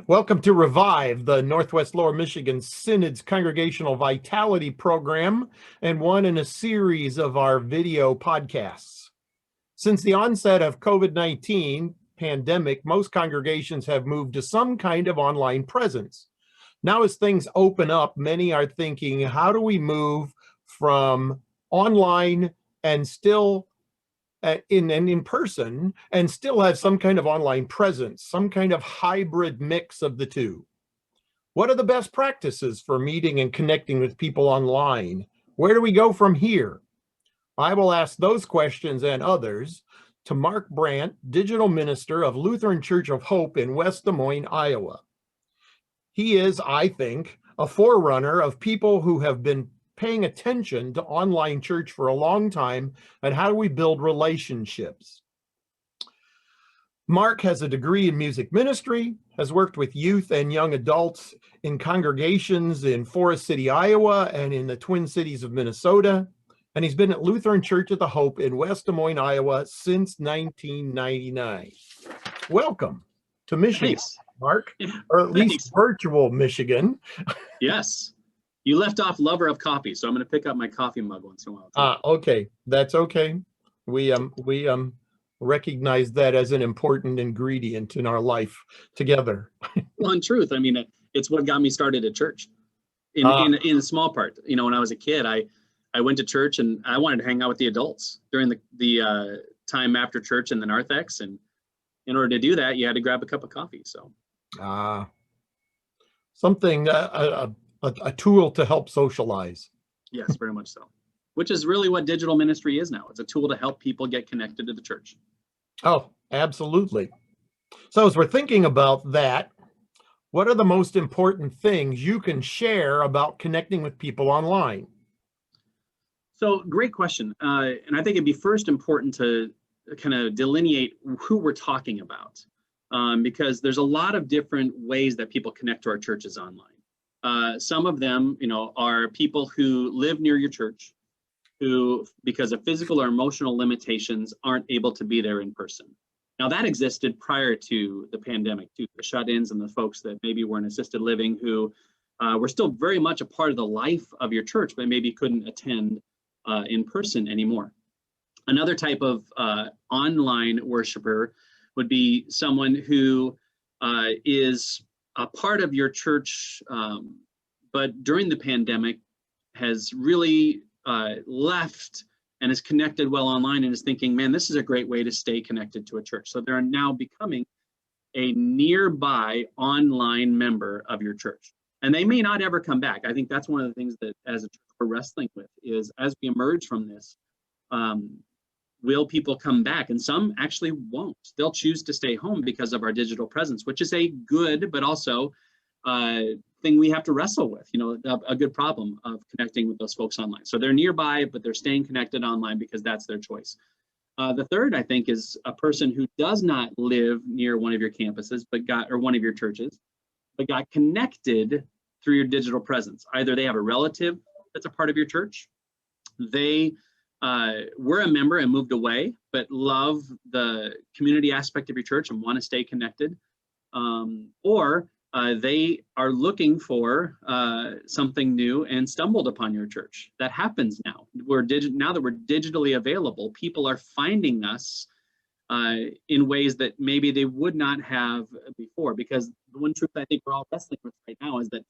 Welcome to Revive, the Northwest Lower Michigan Synod's Congregational Vitality Program, and one in a series of our video podcasts. Since the onset of COVID-19 pandemic, most congregations have moved to some kind of online presence. Now, as things open up, many are thinking, how do we move from online and still in person and still have some kind of online presence, some kind of hybrid mix of the two? What are the best practices for meeting and connecting with people online? Where do we go from here? I will ask those questions and others to Mark Brandt, Digital Minister of Lutheran Church of Hope in West Des Moines, Iowa. He is, I think, a forerunner of people who have been paying attention to online church for a long time, and how do we build relationships? Mark has a degree in music ministry, has worked with youth and young adults in congregations in Forest City, Iowa, and in the Twin Cities of Minnesota. And he's been at Lutheran Church of the Hope in West Des Moines, Iowa since 1999. Welcome to Michigan, Thanks. Mark, or at least virtual Michigan. Yes. You left off lover of coffee, so I'm going to pick up my coffee mug once in a while. Okay, that's okay. We recognize that as an important ingredient in our life together. Well, in truth, I mean, it's what got me started at church. In a small part, you know, when I was a kid, I went to church and I wanted to hang out with the adults during the time after church in the narthex, and in order to do that, you had to grab a cup of coffee. So, something. A tool to help socialize. Yes, very much so. Which is really what digital ministry is now. It's a tool to help people get connected to the church. Oh, absolutely. So as we're thinking about that, what are the most important things you can share about connecting with people online? So great question. And I think it'd be first important to kind of delineate who we're talking about, because there's a lot of different ways that people connect to our churches online. Some of them, you know, are people who live near your church, who, because of physical or emotional limitations, aren't able to be there in person. Now, that existed prior to the pandemic, too. The shut-ins and the folks that maybe were in assisted living who were still very much a part of the life of your church, but maybe couldn't attend in person anymore. Another type of online worshiper would be someone who is a part of your church, but during the pandemic has really left and is connected well online and is thinking, man, this is a great way to stay connected to a church. So they're now becoming a nearby online member of your church. And they may not ever come back. I think that's one of the things that as a church we're wrestling with is, as we emerge from this, will people come back? And some actually won't. They'll choose to stay home because of our digital presence, which is a good, but also thing we have to wrestle with, you know, a good problem of connecting with those folks online. So they're nearby, but they're staying connected online because that's their choice. The third, I think, is a person who does not live near one of your campuses, or one of your churches, but got connected through your digital presence. Either they have a relative that's a part of your church, they were a member and moved away, but love the community aspect of your church and want to stay connected, or they are looking for something new and stumbled upon your church. That happens now. Now that we're digitally available, people are finding us in ways that maybe they would not have before. Because the one truth I think we're all wrestling with right now is that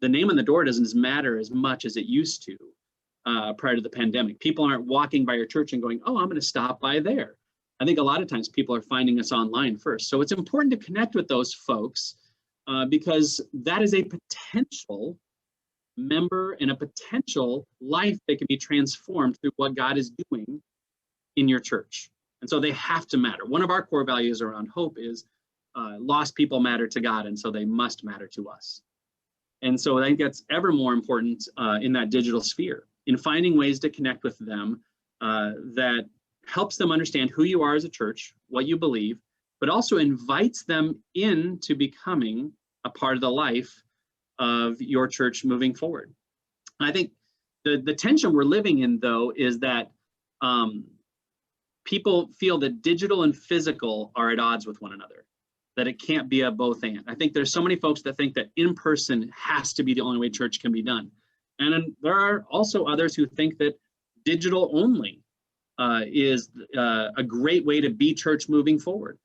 the name on the door doesn't matter as much as it used to. Prior to the pandemic, people aren't walking by your church and going, oh, I'm going to stop by there. I think a lot of times people are finding us online first. So it's important to connect with those folks because that is a potential member and a potential life that can be transformed through what God is doing in your church. And so they have to matter. One of our core values around hope is lost people matter to God, and so they must matter to us. And so I think that's ever more important in that digital sphere, in finding ways to connect with them that helps them understand who you are as a church, what you believe, but also invites them into becoming a part of the life of your church moving forward. And I think the tension we're living in, though, is that people feel that digital and physical are at odds with one another. that it can't be a both and. I think there's so many folks that think that in person has to be the only way church can be done. And then there are also others who think that digital only is a great way to be church moving forward.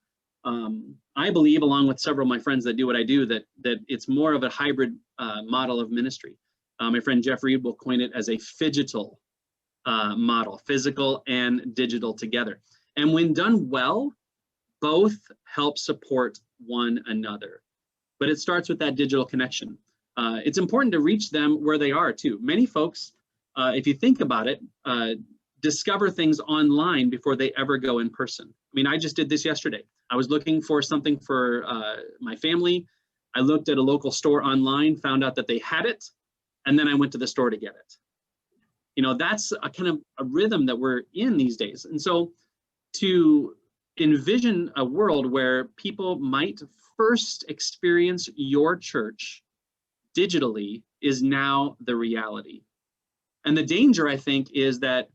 I believe, along with several of my friends that do what I do, that it's more of a hybrid model of ministry. My friend Jeff Reed will coin it as a phygital model, physical and digital together. And when done well, both help support one another. But it starts with that digital connection. It's important to reach them where they are too. Many folks, if you think about it, discover things online before they ever go in person. I mean, I just did this yesterday. I was looking for something for my family. I looked at a local store online, found out that they had it, and then I went to the store to get it. You know, that's a kind of a rhythm that we're in these days. And so to envision a world where people might first experience your church digitally is now the reality. And the danger, I think, is that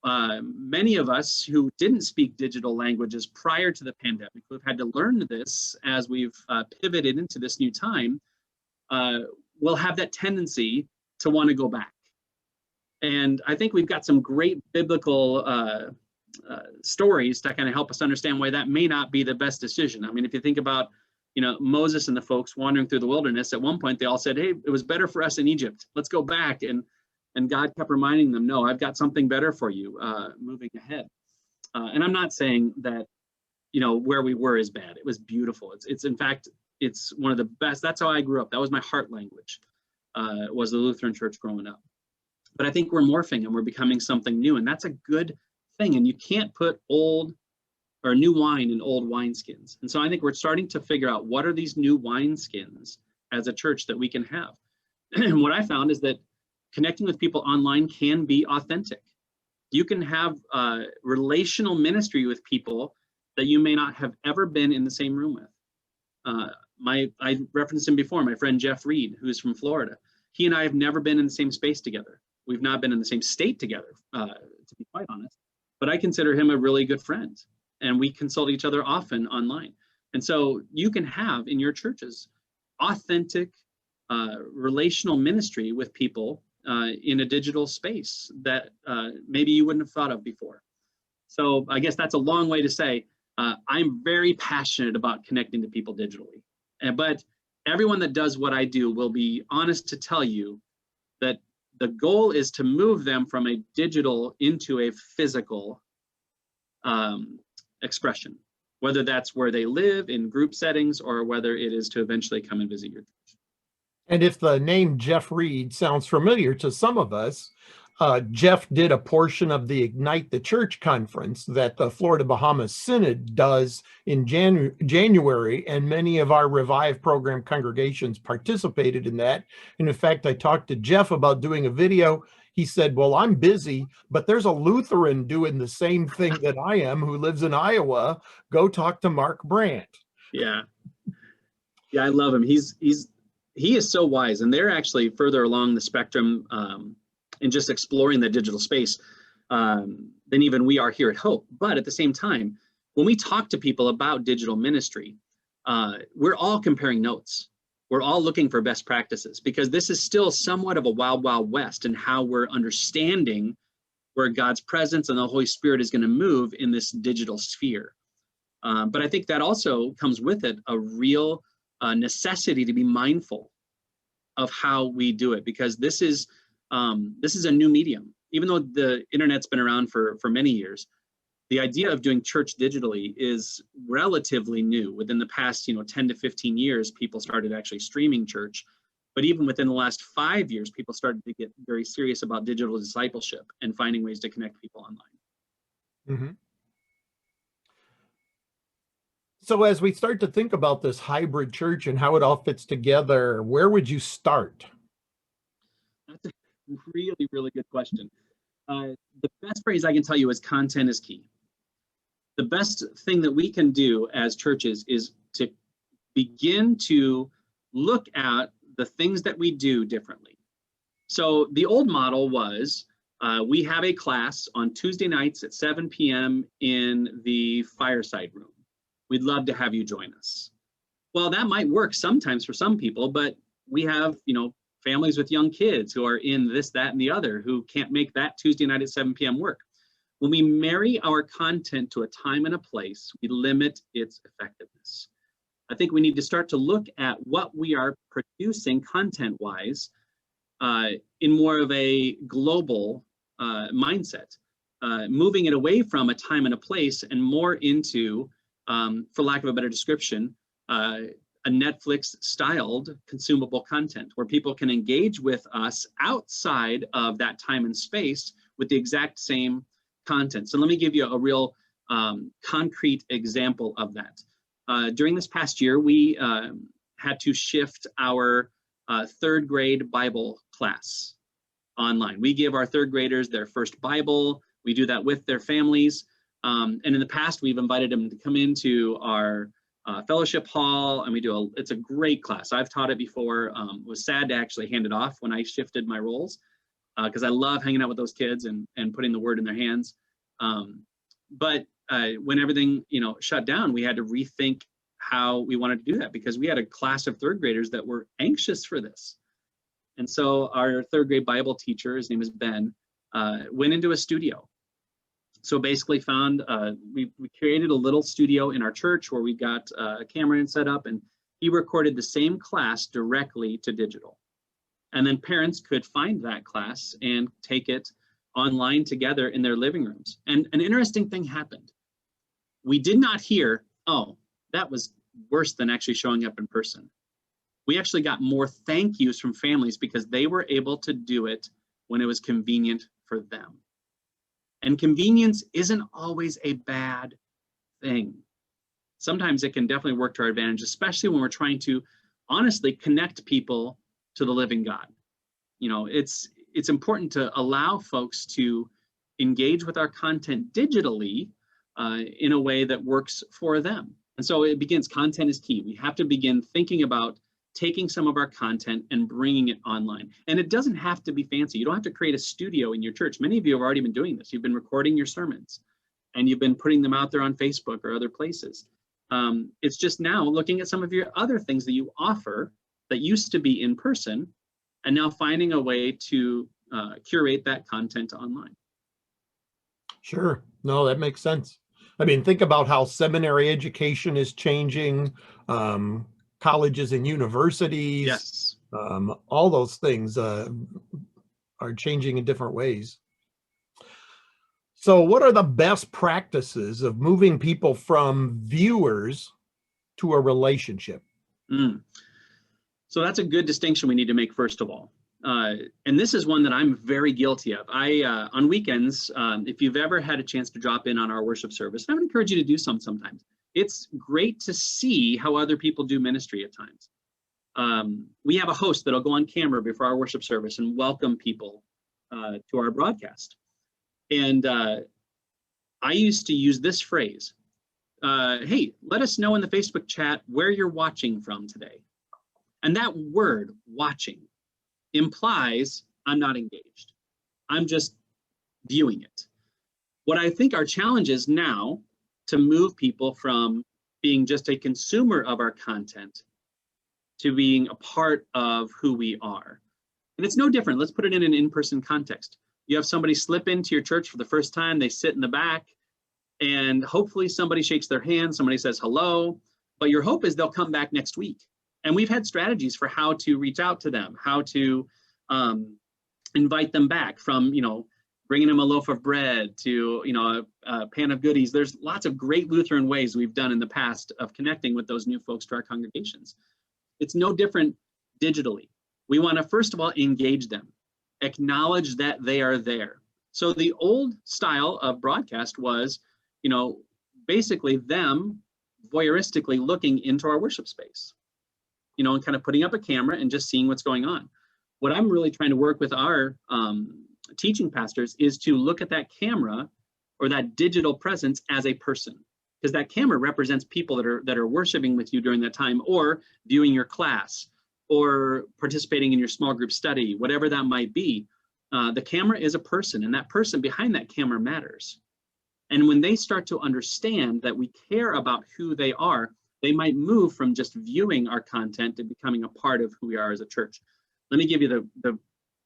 many of us who didn't speak digital languages prior to the pandemic, who've had to learn this as we've pivoted into this new time, will have that tendency to want to go back. And I think we've got some great biblical stories to kind of help us understand why that may not be the best decision. I mean, if you think about, you know, Moses and the folks wandering through the wilderness, at one point they all said, hey, it was better for us in Egypt. Let's go back. And God kept reminding them, no, I've got something better for you moving ahead. And I'm not saying that, you know, where we were is bad. It was beautiful. It's in fact, it's one of the best. That's how I grew up. That was my heart language, was the Lutheran Church growing up. But I think we're morphing and we're becoming something new. And that's a good thing. And you can't put old or new wine in old wineskins. And so I think we're starting to figure out what are these new wineskins as a church that we can have. And what I found is that connecting with people online can be authentic. You can have relational ministry with people that you may not have ever been in the same room with. I referenced him before, my friend Jeff Reed, who's from Florida. He and I have never been in the same space together. We've not been in the same state together, to be quite honest. But I consider him a really good friend, and we consult each other often online. And so you can have in your churches authentic relational ministry with people in a digital space that maybe you wouldn't have thought of before. So I guess that's a long way to say I'm very passionate about connecting to people digitally. But everyone that does what I do will be honest to tell you that the goal is to move them from a digital into a physical expression, whether that's where they live in group settings or whether it is to eventually come and visit your church. And if the name Jeff Reed sounds familiar to some of us, Jeff did a portion of the Ignite the Church conference that the Florida Bahamas Synod does in January, and many of our Revive program congregations participated in that. And in fact, I talked to Jeff about doing a video. He said, well, I'm busy, but there's a Lutheran doing the same thing that I am who lives in Iowa. Go talk to Mark Brandt. Yeah, I love him. He is so wise, and they're actually further along the spectrum in just exploring the digital space than even we are here at Hope. But at the same time, when we talk to people about digital ministry, we're all comparing notes. We're all looking for best practices because this is still somewhat of a wild, wild west in how we're understanding where God's presence and the Holy Spirit is going to move in this digital sphere. But I think that also comes with it a real necessity to be mindful of how we do it, because this is a new medium. Even though the internet's been around for many years, the idea of doing church digitally is relatively new. Within the past 10 to 15 years, people started actually streaming church. But even within the last 5 years, people started to get very serious about digital discipleship and finding ways to connect people online. Mm-hmm. So as we start to think about this hybrid church and how it all fits together, where would you start? That's a really, really good question. The best phrase I can tell you is content is key. The best thing that we can do as churches is to begin to look at the things that we do differently. So the old model was we have a class on Tuesday nights at 7 p.m. in the fireside room. We'd love to have you join us. Well, that might work sometimes for some people, but we have, families with young kids who are in this, that, and the other who can't make that Tuesday night at 7 p.m. work. When we marry our content to a time and a place, we limit its effectiveness. I think we need to start to look at what we are producing content-wise in more of a global mindset, moving it away from a time and a place and more into, for lack of a better description, a Netflix-styled consumable content where people can engage with us outside of that time and space with the exact same content. So let me give you a real concrete example of that. During this past year, we had to shift our third grade Bible class online. We give our third graders their first Bible. We do that with their families. And in the past, we've invited them to come into our fellowship hall, and it's a great class. I've taught it before. It was sad to actually hand it off when I shifted my roles, because I love hanging out with those kids and putting the word in their hands. But when everything shut down, we had to rethink how we wanted to do that, because we had a class of third graders that were anxious for this. And so our third grade Bible teacher, his name is Ben, went into a studio. So basically we created a little studio in our church where we got a camera set up, and he recorded the same class directly to digital. And then parents could find that class and take it online together in their living rooms. And an interesting thing happened. We did not hear, oh, that was worse than actually showing up in person. We actually got more thank yous from families because they were able to do it when it was convenient for them. And convenience isn't always a bad thing. Sometimes it can definitely work to our advantage, especially when we're trying to honestly connect people to the living God. It's important to allow folks to engage with our content digitally in a way that works for them. And so it begins, content is key. We have to begin thinking about taking some of our content and bringing it online. And it doesn't have to be fancy. You don't have to create a studio in your church. Many of you have already been doing this. You've been recording your sermons and you've been putting them out there on Facebook or other places. It's just now looking at some of your other things that you offer that used to be in person, and now finding a way to curate that content online. Sure. No, that makes sense. I mean, think about how seminary education is changing, colleges and universities. Yes. All those things are changing in different ways. So what are the best practices of moving people from viewers to a relationship? So that's a good distinction we need to make, first of all. And this is one that I'm very guilty of. On weekends, if you've ever had a chance to drop in on our worship service, I would encourage you to do some sometimes. It's great to see how other people do ministry at times. We have a host that'll go on camera before our worship service and welcome people to our broadcast. And I used to use this phrase, hey, let us know in the Facebook chat where you're watching from today. And that word, watching, implies I'm not engaged. I'm just viewing it. What I think our challenge is now to move people from being just a consumer of our content to being a part of who we are. And it's no different. Let's put it in an in-person context. You have somebody slip into your church for the first time, they sit in the back, and hopefully somebody shakes their hand, somebody says hello, but your hope is they'll come back next week. And we've had strategies for how to reach out to them, how to invite them back, from, bringing them a loaf of bread to, a pan of goodies. There's lots of great Lutheran ways we've done in the past of connecting with those new folks to our congregations. It's no different digitally. We want to, first of all, engage them, acknowledge that they are there. So the old style of broadcast was, basically them voyeuristically looking into our worship space, and kind of putting up a camera and just seeing what's going on. What I'm really trying to work with our teaching pastors is to look at that camera or that digital presence as a person, because that camera represents people that are worshiping with you during that time, or viewing your class, or participating in your small group study, whatever that might be. The camera is a person, and that person behind that camera matters. And when they start to understand that we care about who they are, they might move from just viewing our content to becoming a part of who we are as a church. Let me give you the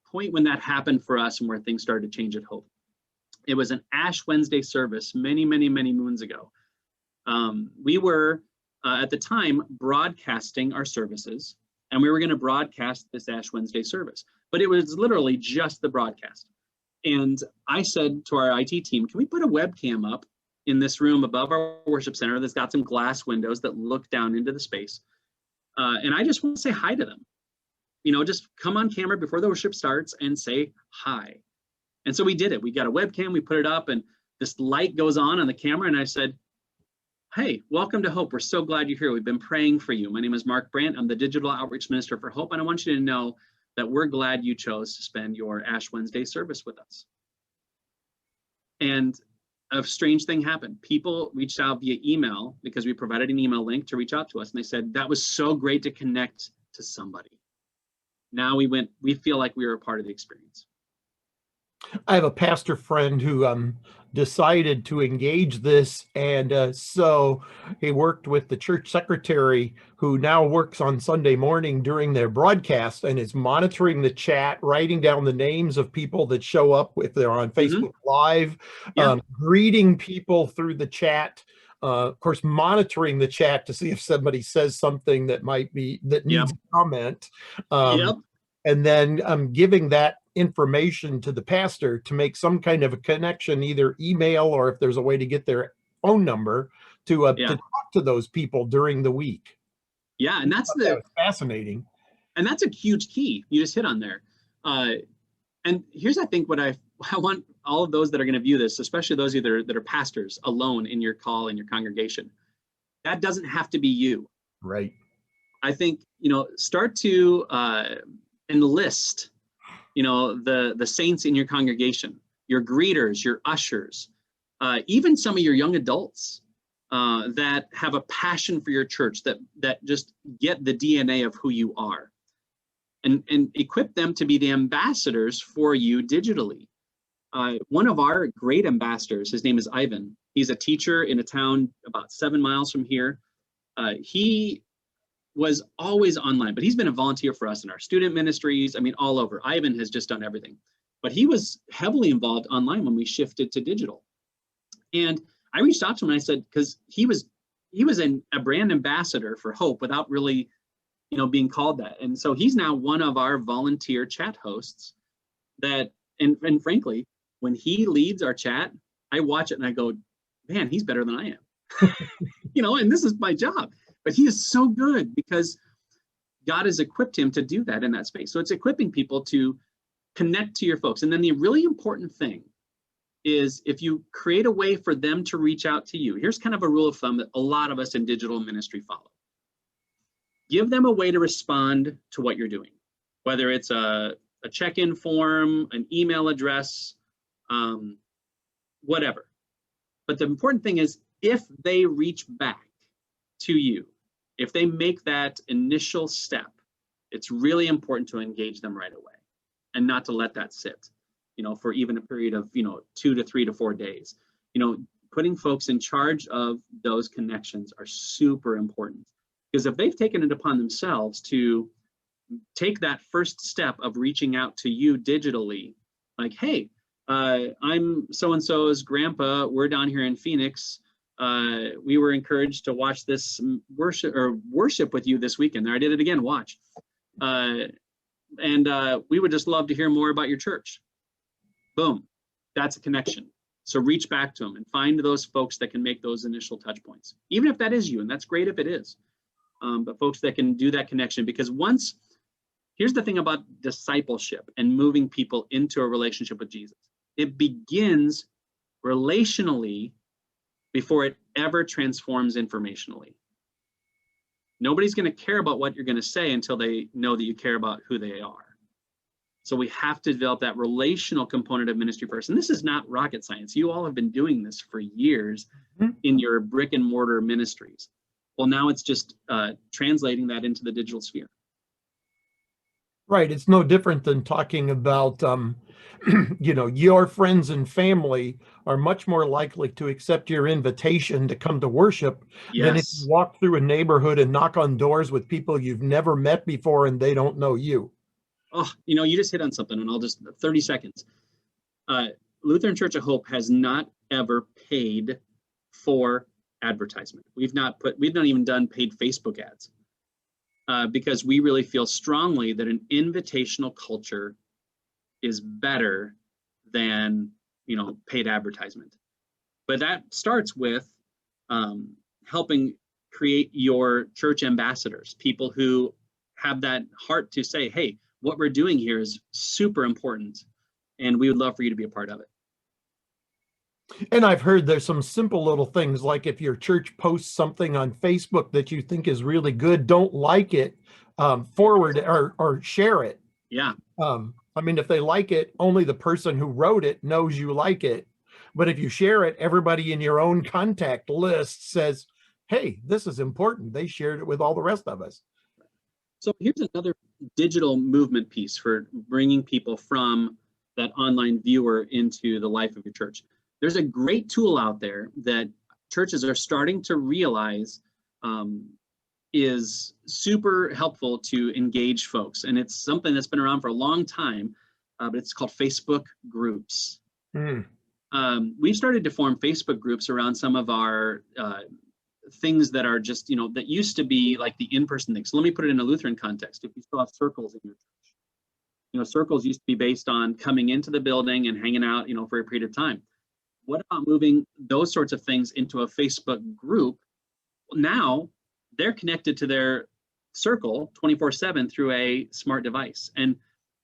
point when that happened for us and where things started to change at Hope. It was an Ash Wednesday service many, many, many moons ago. We were, at the time, broadcasting our services, and we were going to broadcast this Ash Wednesday service. But it was literally just the broadcast. And I said to our IT team, can we put a webcam up in this room above our worship center that's got some glass windows that look down into the space? And I just want to say hi to them. You know, just come on camera before the worship starts and say hi. And so we did it. We got a webcam, we put it up, and this light goes on the camera. And I said, hey, welcome to Hope. We're so glad you're here. We've been praying for you. My name is Mark Brandt. I'm the digital outreach minister for Hope. And I want you to know that we're glad you chose to spend your Ash Wednesday service with us. And a strange thing happened. People reached out via email because we provided an email link to reach out to us. And they said, that was so great to connect to somebody. Now we feel like we were a part of the experience. I have a pastor friend who decided to engage this, and so he worked with the church secretary who now works on Sunday morning during their broadcast and is monitoring the chat, writing down the names of people that show up if they're on Facebook Live, greeting people through the chat, of course, monitoring the chat to see if somebody says something that needs a comment. And then giving that information to the pastor to make some kind of a connection, either email or if there's a way to get their phone number to talk to those people during the week. Yeah, and that was fascinating. And that's a huge key you just hit on there. And here's, I think, what I want all of those that are going to view this, especially those that are pastors alone in your call, in your congregation. That doesn't have to be you. Right. I think, start to enlist, the saints in your congregation, your greeters, your ushers, even some of your young adults that have a passion for your church, that just get the DNA of who you are, and equip them to be the ambassadors for you digitally. One of our great ambassadors, his name is Ivan. He's a teacher in a town about 7 miles from here. He was always online, but he's been a volunteer for us in our student ministries. I mean, all over. Ivan has just done everything, but he was heavily involved online when we shifted to digital. And I reached out to him and I said, because he was a brand ambassador for Hope without really, being called that. And so he's now one of our volunteer chat hosts that, and frankly, when he leads our chat, I watch it and I go, man, he's better than I am. And this is my job. But he is so good because God has equipped him to do that in that space. So it's equipping people to connect to your folks. And then the really important thing is, if you create a way for them to reach out to you, here's kind of a rule of thumb that a lot of us in digital ministry follow. Give them a way to respond to what you're doing, whether it's a check-in form, an email address, whatever. But the important thing is, if they reach back to you, if they make that initial step, it's really important to engage them right away and not to let that sit, for even a period of, 2 to 3 to 4 days. Putting folks in charge of those connections are super important, because if they've taken it upon themselves to take that first step of reaching out to you digitally, like, hey, I'm so-and-so's grandpa, we're down here in Phoenix. We were encouraged to watch this worship with you this weekend. There, I did it again, watch. And we would just love to hear more about your church. Boom, that's a connection. So reach back to them and find those folks that can make those initial touch points, even if that is you, and that's great if it is. But folks that can do that connection, because here's the thing about discipleship and moving people into a relationship with Jesus. It begins relationally before it ever transforms informationally. Nobody's going to care about what you're going to say until they know that you care about who they are. So we have to develop that relational component of ministry first. And this is not rocket science. You all have been doing this for years in your brick and mortar ministries. Well, now it's just translating that into the digital sphere. Right. It's no different than talking about, your friends and family are much more likely to accept your invitation to come to worship than if you Yes. walk through a neighborhood and knock on doors with people you've never met before and they don't know you. Oh, you just hit on something, and I'll just 30 seconds. Uh, Lutheran Church of Hope has not ever paid for advertisement. We've not even done paid Facebook ads, because we really feel strongly that an invitational culture is better than paid advertisement. But that starts with helping create your church ambassadors, people who have that heart to say, hey, what we're doing here is super important, and we would love for you to be a part of it. And I've heard there's some simple little things, like if your church posts something on Facebook that you think is really good, don't like it, forward or share it. Yeah. If they like it, only the person who wrote it knows you like it. But if you share it, everybody in your own contact list says, hey, this is important. They shared it with all the rest of us. So here's another digital movement piece for bringing people from that online viewer into the life of your church. There's a great tool out there that churches are starting to realize is super helpful to engage folks. And it's something that's been around for a long time, but it's called Facebook groups. We've started to form Facebook groups around some of our things that are just, that used to be like the in-person things. So let me put it in a Lutheran context. If you still have circles in your church, circles used to be based on coming into the building and hanging out, for a period of time. What about moving those sorts of things into a Facebook group? Now they're connected to their circle 24/7 through a smart device. And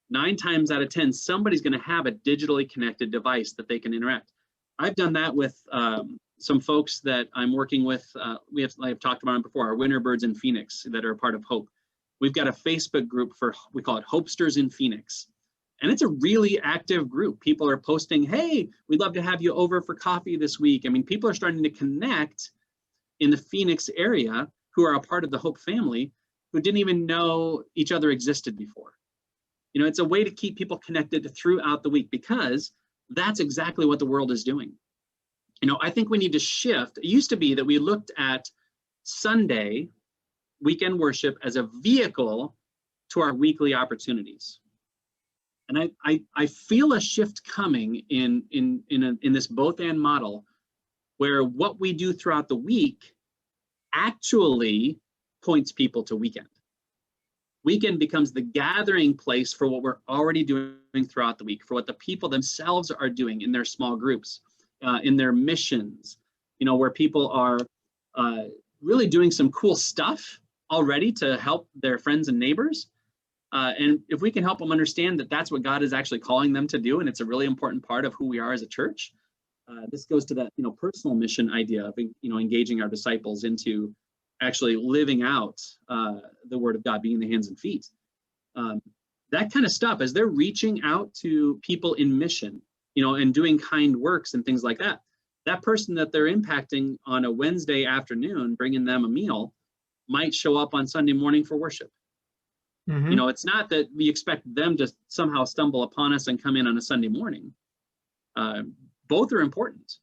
9 times out of 10, somebody's going to have a digitally connected device that they can interact. I've done that with some folks that I'm working with. I've talked about them before, our winter birds in Phoenix that are a part of Hope. We've got a Facebook group we call it Hopesters in Phoenix. And it's a really active group. People are posting, hey, we'd love to have you over for coffee this week. People are starting to connect in the Phoenix area who are a part of the Hope family who didn't even know each other existed before. It's a way to keep people connected throughout the week, because that's exactly what the world is doing. I think we need to shift. It used to be that we looked at Sunday weekend worship as a vehicle to our weekly opportunities. And I feel a shift coming in this both and model, where what we do throughout the week actually points people to weekend. Weekend becomes the gathering place for what we're already doing throughout the week, for what the people themselves are doing in their small groups, in their missions, where people are really doing some cool stuff already to help their friends and neighbors. And if we can help them understand that that's what God is actually calling them to do, and it's a really important part of who we are as a church, this goes to that personal mission idea of engaging our disciples into actually living out the word of God, being the hands and feet. That kind of stuff, as they're reaching out to people in mission, and doing kind works and things like that, that person that they're impacting on a Wednesday afternoon, bringing them a meal, might show up on Sunday morning for worship. Mm-hmm. It's not that we expect them to somehow stumble upon us and come in on a Sunday morning. Both are important.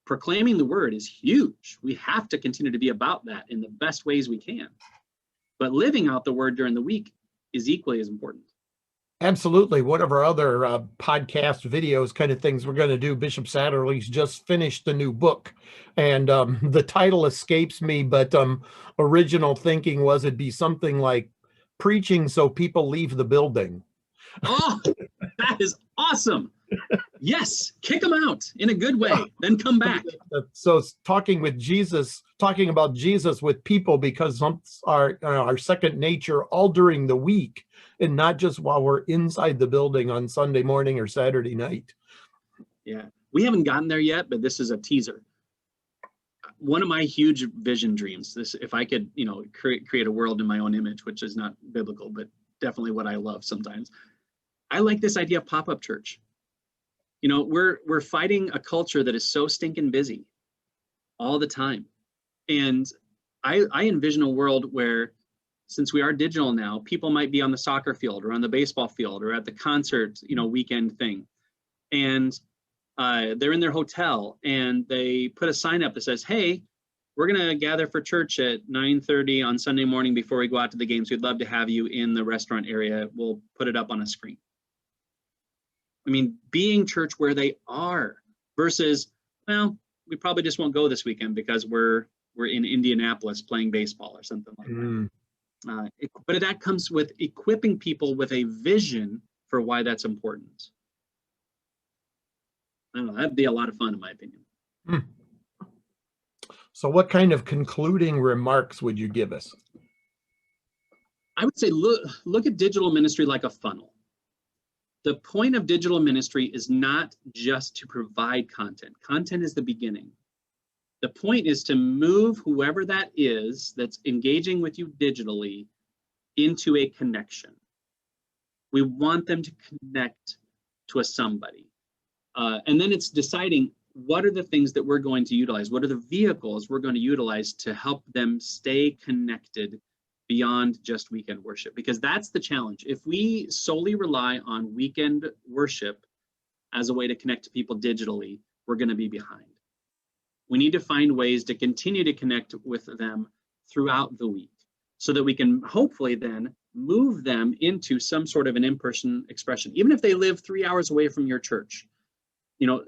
Proclaiming the word is huge. We have to continue to be about that in the best ways we can. But living out the word during the week is equally as important. Absolutely. One of our other podcast videos kind of things we're going to do, Bishop Satterley's just finished a new book, and the title escapes me, but original thinking was it'd be something like Preaching So People Leave the Building. Oh, that is awesome. Yes, kick them out in a good way, then come back. So it's talking about Jesus with people, because our second nature all during the week, and not just while we're inside the building on Sunday morning or Saturday night. Yeah, we haven't gotten there yet, but this is a teaser. One of my huge vision dreams, if I could, create a world in my own image, which is not biblical, but definitely what I love sometimes. I like this idea of pop-up church. We're fighting a culture that is so stinking busy all the time. And I envision a world where since we are digital now, people might be on the soccer field or on the baseball field or at the concert, weekend thing. And they're in their hotel and they put a sign up that says, hey, we're going to gather for church at 9:30 on Sunday morning before we go out to the games. We'd love to have you in the restaurant area. We'll put it up on a screen. I mean, being church where they are versus, well, we probably just won't go this weekend because we're in Indianapolis playing baseball or something like that. But that comes with equipping people with a vision for why that's important. I don't know, that'd be a lot of fun in my opinion. So what kind of concluding remarks would you give us? I would say look at digital ministry like a funnel. The point of digital ministry is not just to provide content. Content is the beginning. The point is to move whoever that is that's engaging with you digitally into a connection. We want them to connect to a somebody. And then it's deciding what are the things that we're going to utilize? What are the vehicles we're going to utilize to help them stay connected beyond just weekend worship? Because that's the challenge. If we solely rely on weekend worship as a way to connect to people digitally, we're going to be behind. We need to find ways to continue to connect with them throughout the week so that we can hopefully then move them into some sort of an in-person expression, even if they live 3 hours away from your church.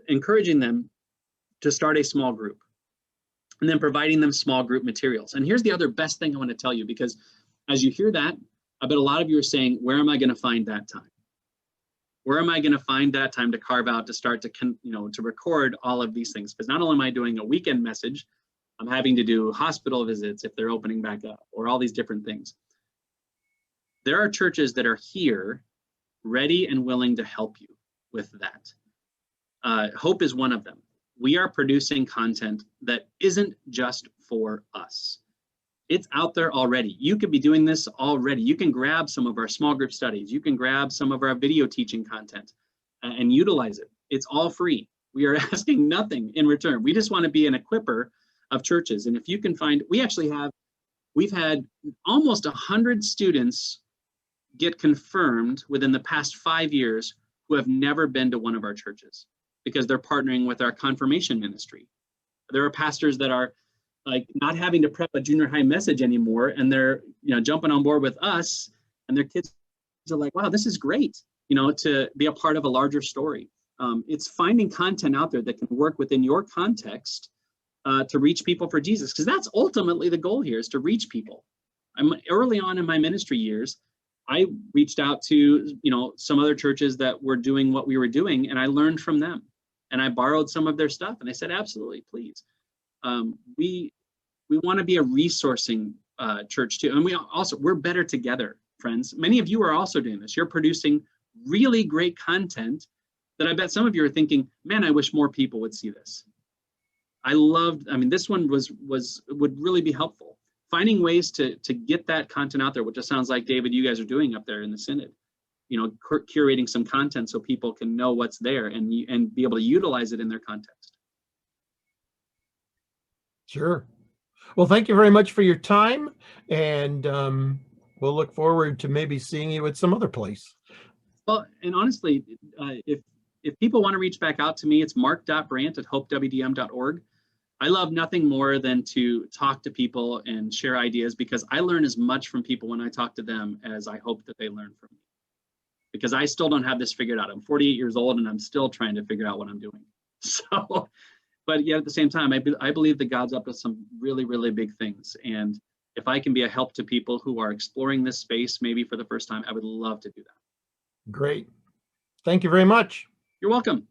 Encouraging them to start a small group and then providing them small group materials. And here's the other best thing I want to tell you, because as you hear that, I bet a lot of you are saying, where am I going to find that time? Where am I going to find that time to carve out to start to record all of these things? Because not only am I doing a weekend message, I'm having to do hospital visits if they're opening back up or all these different things. There are churches that are here ready and willing to help you with that. Hope is one of them. We are producing content that isn't just for us. It's out there already. You could be doing this already. You can grab some of our small group studies. You can grab some of our video teaching content and utilize it. It's all free. We are asking nothing in return. We just want to be an equipper of churches. And if you can find, we've had almost 100 students get confirmed within the past 5 years who have never been to one of our churches, because they're partnering with our confirmation ministry. There are pastors that are like not having to prep a junior high message anymore, and they're jumping on board with us, and their kids are like, wow, this is great, to be a part of a larger story. It's finding content out there that can work within your context to reach people for Jesus, because that's ultimately the goal here, is to reach people. Early on in my ministry years, I reached out to some other churches that were doing what we were doing, and I learned from them. And I borrowed some of their stuff, and they said, absolutely, please. We want to be a resourcing church too. And we're better together, friends. Many of you are also doing this. You're producing really great content that I bet some of you are thinking, man, I wish more people would see this. This one would really be helpful. Finding ways to get that content out there, which it sounds like, David, you guys are doing up there in the Synod. Curating some content so people can know what's there and be able to utilize it in their context. Sure. Well, thank you very much for your time, and we'll look forward to maybe seeing you at some other place. Well, and honestly, if people want to reach back out to me, it's mark.brandt@hopewdm.org. I love nothing more than to talk to people and share ideas, because I learn as much from people when I talk to them as I hope that they learn from me. Because I still don't have this figured out. I'm 48 years old and I'm still trying to figure out what I'm doing. So, but yet at the same time, I believe that God's up to some really, really big things. And if I can be a help to people who are exploring this space, maybe for the first time, I would love to do that. Great. Thank you very much. You're welcome.